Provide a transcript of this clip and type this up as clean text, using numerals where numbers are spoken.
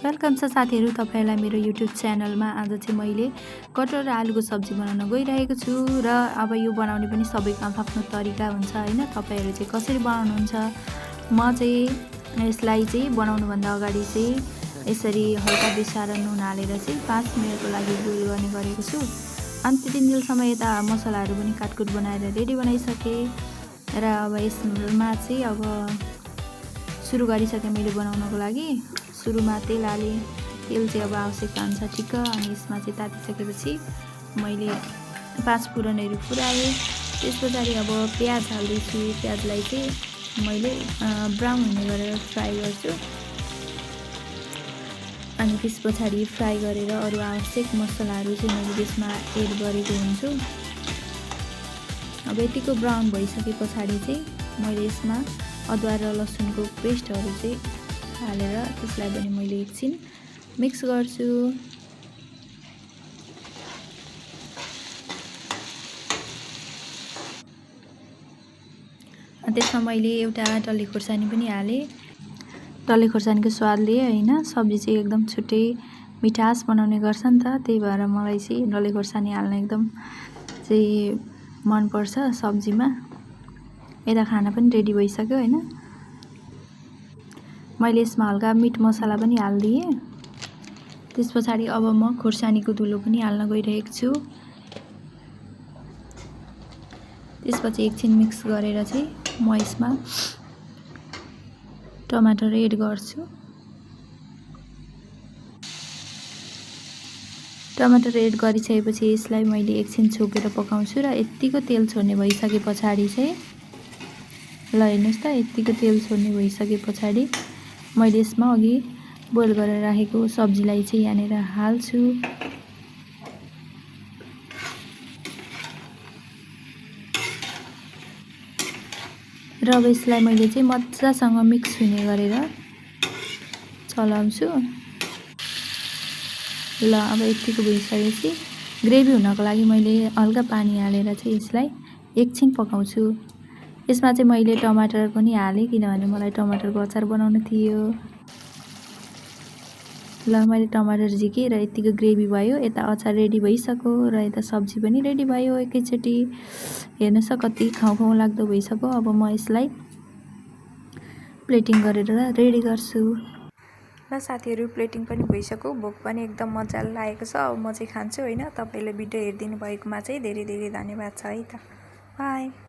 Welcome छ साथीहरू तपाईहरुलाई मेरो युट्युब च्यानलमा। आज चाहिँ मैले कटहर र आलुको सब्जी बनाउन गइरहेको छु र अब यो बनाउने पनि सबैको आफ्नो तरिका हुन्छ हैन। तपाईहरु चाहिँ कसरी बनाउनुहुन्छ? म चाहिँ यसलाई चाहिँ बनाउनु भन्दा अगाडि चाहिँ यसरी हल्का बेसार नुन हालेर चाहिँ 5 मिनेटको लागि बोइल गर्ने गरेको छु। अनि त्यतिन्जेलसम्म यता मसलाहरु पनि काटकुट बनाएर रेडी बनाइसके र अब यसमा चाहिँ अब सुरु गरिसके मैले बनाउनको लागि। सुरुमा तेल हाले। तेल चाहिँ अब आवश्यकता अनुसार ठिक्क। अनि यसमा चाहिँ तातिसकेपछि मैले 5 फुरनहरु फुराए। त्यसपछि अब प्याज हाल्दैछु। प्याजलाई चाहिँ मैले ब्राउन हुने गरेर फ्राई गर्छु। अनि त्यसपछि फ्राई गरेर अरु आवश्यक मसलाहरु चाहिँ मैले त्यसमा एड गरेको हुन्छु। अब यतिको ब्राउन भइसकेपछि चाहिँ मैले यसमा अदुवा र लसुनको पेस्टहरु चाहिँ हालेर त्यसलाई पनि मैले एकछिन मिक्स गर्छु। त्यसमा मैले एउटा डल्ले खुर्सानी पनि हाले। डल्ले खुर्सानीको स्वादले हैन सब्जी चाहिँ एकदम छुट्टै मिठास बनाउने गर्छ नि त। त्यही भएर मलाई चाहिँ डल्ले खुर्सानी हाल्न एकदम चाहिँ मन पर्छ सब्जीमा। यता खाना पनि रेडी भइसक्यो हैन। मैले यसमा हल्का मिट मसला पनि हाल्दिए। त्यसपछि अब म खुर्सानीको धुलो पनि हाल्न गइरहेको छु। त्यसपछि एकछिन मिक्स गरेर चाहिँ म यसमा टमाटर एड गर्छु। टमाटर एड गरिसकेपछि यसलाई मैले एकछिन छोपेर पकाउँछु र यतिको तेल छोड्ने भइसकेपछि चाहिँ ल हेर्नुस् त यतिको तेल छोड्ने भइसकेपछि मैले यसमा अघि बोइल गरेर राखेको सब्जीलाई चाहिँ यहाँनेर हाल्छु। र अब यसलाई मैले चाहिँ मज्जासँग मिक्स हुने गरेर चलाउँछु। ल अब यतिको भइसकेपछि ग्रेभी हुनको लागि मैले हल्का पानी हालेर चाहिँ यसलाई एकछिन पकाउँछु। यसमा चाहिँ मैले टमाटर पनि हाले किनभने मलाई टमाटरको अचार बनाउनु थियो। ल मैले टमाटर झिके र यतिको ग्रेभी भयो। यता अचार रेडी भइसक्यो र यता सब्जी पनि रेडी भयो एकैचोटी। हेर्नुस् कति खाउ लाग्दो भइसक्यो। अब म यसलाई प्लेटिङ गरेर रेडी गर्छु। ल साथीहरु प्लेटिङ पनि भइसक्यो। भोक पनि एकदम मज्जाले लागेको छ। अब म चाहिँ खान्छु हैन। तपाईले भिडियो हेरिदिनु भएकोमा चाहिँ धेरै धेरै धन्यवाद छ है त। बाइ।